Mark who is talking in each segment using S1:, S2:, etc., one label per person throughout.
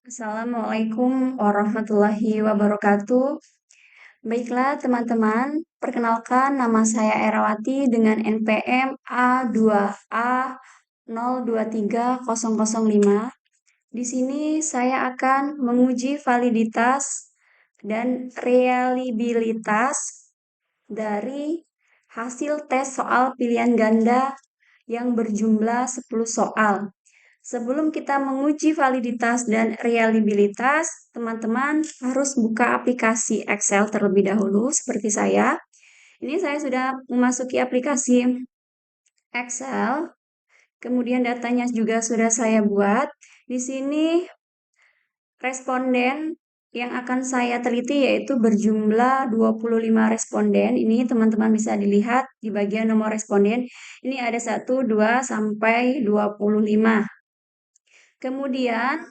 S1: Assalamualaikum warahmatullahi wabarakatuh. Baiklah teman-teman, perkenalkan nama saya Erawati dengan NPM A2A023005. Di sini saya akan menguji validitas dan reliabilitas dari hasil tes soal pilihan ganda yang berjumlah 10 soal. Sebelum kita menguji validitas dan reliabilitas, teman-teman harus buka aplikasi Excel terlebih dahulu seperti saya. Ini saya sudah memasuki aplikasi Excel. Kemudian datanya juga sudah saya buat. Di sini responden yang akan saya teliti yaitu berjumlah 25 responden. Ini teman-teman bisa dilihat di bagian nomor responden. Ini ada 1, 2, sampai 25. Kemudian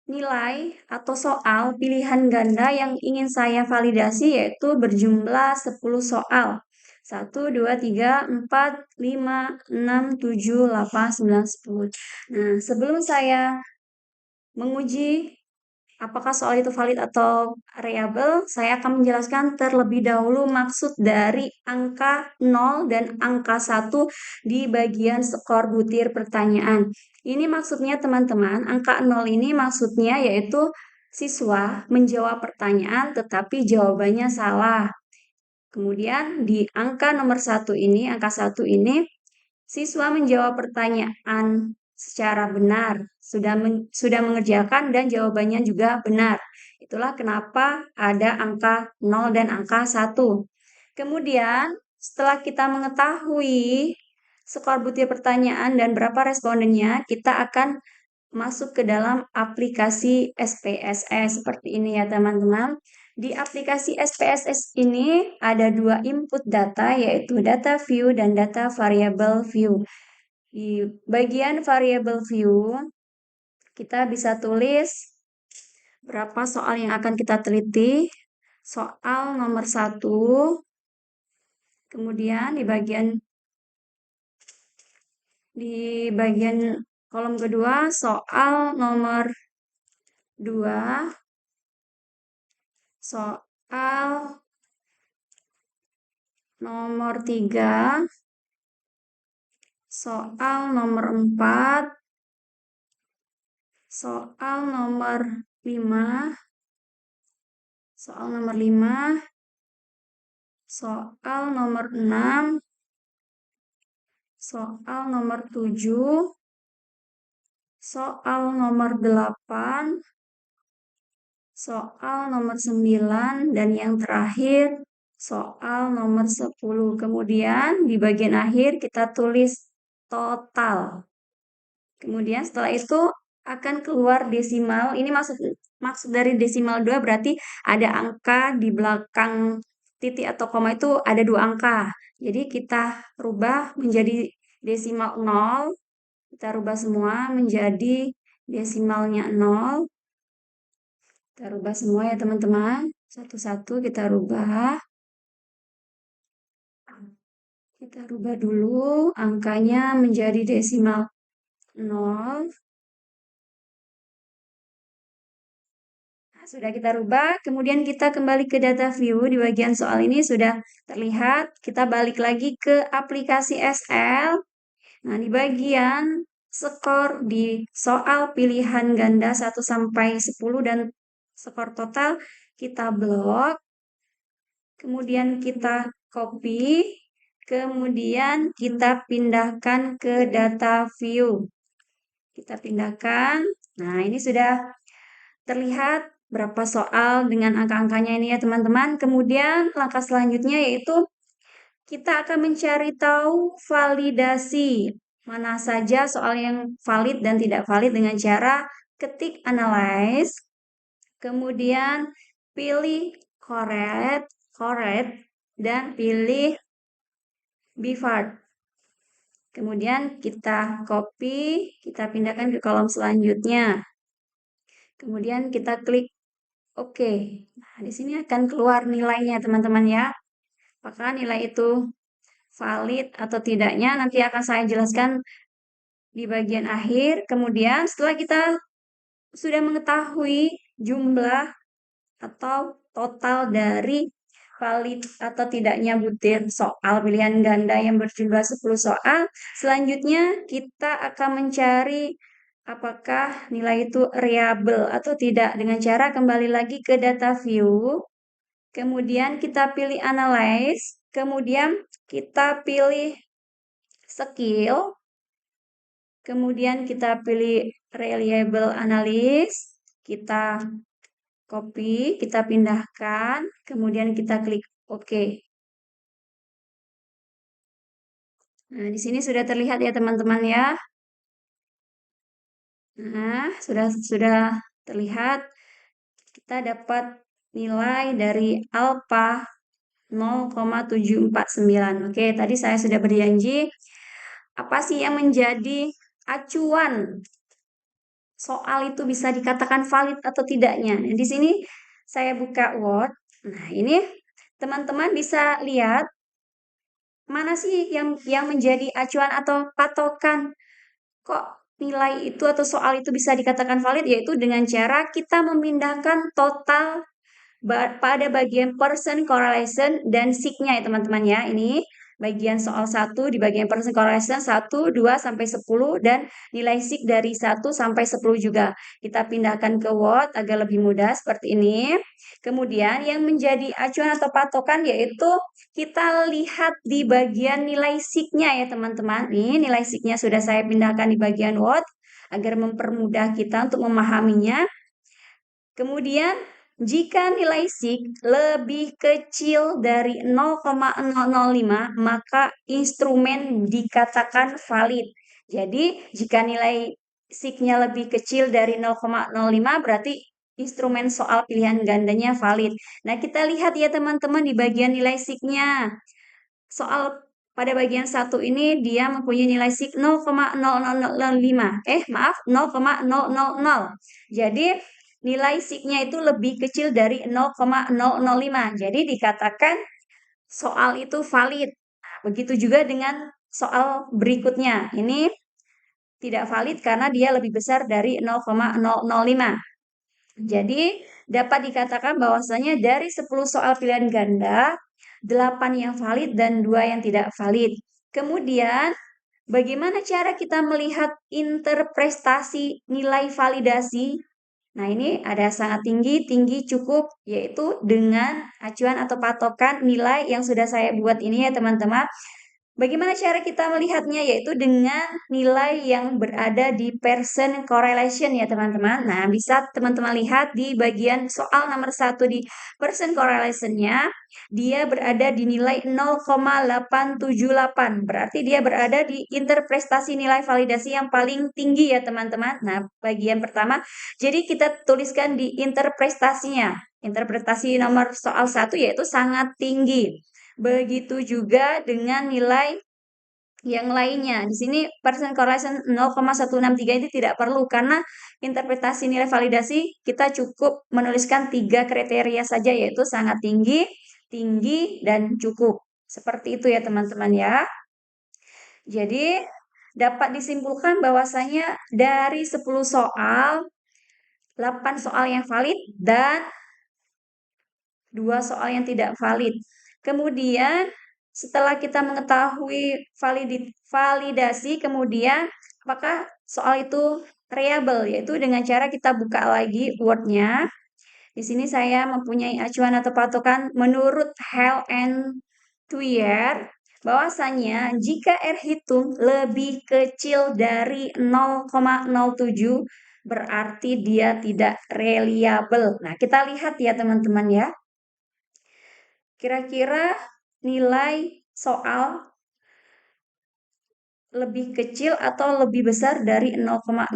S1: nilai atau soal pilihan ganda yang ingin saya validasi yaitu berjumlah 10 soal. 1, 2, 3, 4, 5, 6, 7, 8, 9, 10. Nah, sebelum saya menguji apakah soal itu valid atau variabel, saya akan menjelaskan terlebih dahulu maksud dari angka 0 dan angka 1 di bagian skor butir pertanyaan. Ini maksudnya teman-teman, angka 0 ini maksudnya yaitu siswa menjawab pertanyaan tetapi jawabannya salah. Kemudian di angka nomor 1 ini, angka 1 ini, siswa menjawab pertanyaan secara benar, sudah mengerjakan dan jawabannya juga benar. Itulah kenapa ada angka 0 dan angka 1. Kemudian, setelah kita mengetahui skor butir pertanyaan dan berapa respondennya, kita akan masuk ke dalam aplikasi SPSS seperti ini ya teman-teman. Di aplikasi SPSS ini ada dua input data yaitu data view dan data variable view. Di bagian variable view kita bisa tulis berapa soal yang akan kita teliti. Soal nomor 1, kemudian di bagian kolom kedua soal nomor 2, soal nomor 3, soal nomor 4, soal nomor 5, soal nomor 5, soal nomor 6, soal nomor 7, soal nomor 8, soal nomor 9, dan yang terakhir soal nomor 10. Kemudian di bagian akhir kita tulis total. Kemudian setelah itu akan keluar desimal. Ini maksud dari desimal 2 berarti ada angka di belakang titik atau koma itu ada 2 angka. Jadi kita rubah menjadi desimal 0. Kita rubah semua menjadi desimalnya 0. Kita rubah semua ya teman-teman. Satu-satu kita rubah. Kita rubah dulu angkanya menjadi desimal 0. Nah, sudah kita rubah, kemudian kita kembali ke data view. Di bagian soal ini sudah terlihat. Kita balik lagi ke aplikasi SL. Nah, di bagian skor di soal pilihan ganda 1 sampai 10 dan skor total kita blok. Kemudian kita copy, kemudian kita pindahkan ke data view. Kita pindahkan. Nah, ini sudah terlihat berapa soal dengan angka-angkanya ini ya teman-teman. Kemudian langkah selanjutnya yaitu kita akan mencari tahu validasi. Mana saja soal yang valid dan tidak valid dengan cara ketik analyze. Kemudian pilih correct, dan pilih bivard. Kemudian kita copy, kita pindahkan ke kolom selanjutnya. Kemudian kita klik OK. Nah, di sini akan keluar nilainya teman-teman ya. Apakah nilai itu valid atau tidaknya nanti akan saya jelaskan di bagian akhir. Kemudian setelah kita sudah mengetahui jumlah atau total dari valid atau tidaknya butir soal pilihan ganda yang berjumlah 10 soal, selanjutnya kita akan mencari apakah nilai itu reliable atau tidak dengan cara kembali lagi ke data view, kemudian kita pilih analyze, kemudian kita pilih skill, kemudian kita pilih reliable analysis, kita copy, kita pindahkan, kemudian kita klik OK. Nah, di sini sudah terlihat ya teman-teman ya. Nah, sudah terlihat kita dapat nilai dari alpha 0,749. Oke, tadi saya sudah berjanji apa sih yang menjadi acuan soal itu bisa dikatakan valid atau tidaknya. Nah, di sini saya buka Word. Nah, ini teman-teman bisa lihat mana sih yang menjadi acuan atau patokan kok nilai itu atau soal itu bisa dikatakan valid, yaitu dengan cara kita memindahkan total pada bagian person correlation dan seek-nya ya teman-teman ya. Ini bagian soal 1 di bagian person correlation 1, 2 sampai 10 dan nilai seek dari 1 sampai 10 juga. Kita pindahkan ke Word agar lebih mudah seperti ini. Kemudian yang menjadi acuan atau patokan yaitu kita lihat di bagian nilai seek-nya ya teman-teman. Nih nilai seek-nya sudah saya pindahkan di bagian Word agar mempermudah kita untuk memahaminya. Kemudian, jika nilai SIK lebih kecil dari 0,005, maka instrumen dikatakan valid. Jadi, jika nilai SIK-nya lebih kecil dari 0,05, berarti instrumen soal pilihan gandanya valid. Nah, kita lihat ya teman-teman di bagian nilai SIK-nya. Soal pada bagian 1 ini dia mempunyai nilai SIK 0,0005. Maaf, 0,000. Jadi, nilai SIK-nya itu lebih kecil dari 0,005. Jadi dikatakan soal itu valid. Nah, begitu juga dengan soal berikutnya. Ini tidak valid karena dia lebih besar dari 0,005. Jadi dapat dikatakan bahwasanya dari 10 soal pilihan ganda, 8 yang valid dan 2 yang tidak valid. Kemudian bagaimana cara kita melihat interpretasi nilai validasi? Nah, ini ada sangat tinggi, tinggi, cukup, yaitu dengan acuan atau patokan nilai yang sudah saya buat ini ya teman-teman. Bagaimana cara kita melihatnya? Yaitu dengan nilai yang berada di person correlation ya teman-teman. Nah, bisa teman-teman lihat di bagian soal nomor 1 di person correlation-nya, dia berada di nilai 0,878. Berarti dia berada di interpretasi nilai validasi yang paling tinggi ya teman-teman. Nah, bagian pertama, jadi kita tuliskan di interpretasinya. Interpretasi nomor soal 1 yaitu sangat tinggi. Begitu juga dengan nilai yang lainnya. Di sini person correlation 0,163 ini tidak perlu karena interpretasi nilai validasi kita cukup menuliskan 3 kriteria saja yaitu sangat tinggi, tinggi, dan cukup. Seperti itu ya teman-teman ya. Jadi dapat disimpulkan bahwasanya dari 10 soal, 8 soal yang valid dan 2 soal yang tidak valid. Kemudian setelah kita mengetahui validasi, kemudian apakah soal itu reliable, yaitu dengan cara kita buka lagi Word-nya. Di sini saya mempunyai acuan atau patokan menurut Hale and Twier, bahwasanya jika R hitung lebih kecil dari 0,07, berarti dia tidak reliable. Nah, kita lihat ya teman-teman ya. Kira-kira nilai soal lebih kecil atau lebih besar dari 0,07.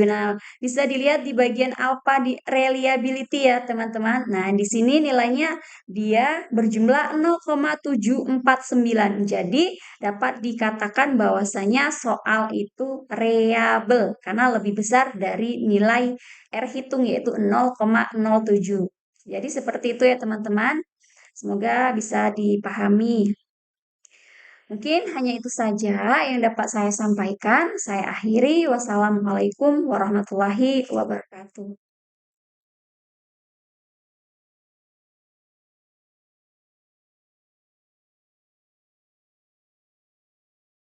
S1: Nah, bisa dilihat di bagian alpha di reliability ya, teman-teman. Nah, di sini nilainya dia berjumlah 0,749. Jadi, dapat dikatakan bahwasanya soal itu reliable karena lebih besar dari nilai R hitung yaitu 0,07. Jadi, seperti itu ya, teman-teman. Semoga bisa dipahami. Mungkin hanya itu saja yang dapat saya sampaikan. Saya akhiri. Wassalamualaikum warahmatullahi wabarakatuh.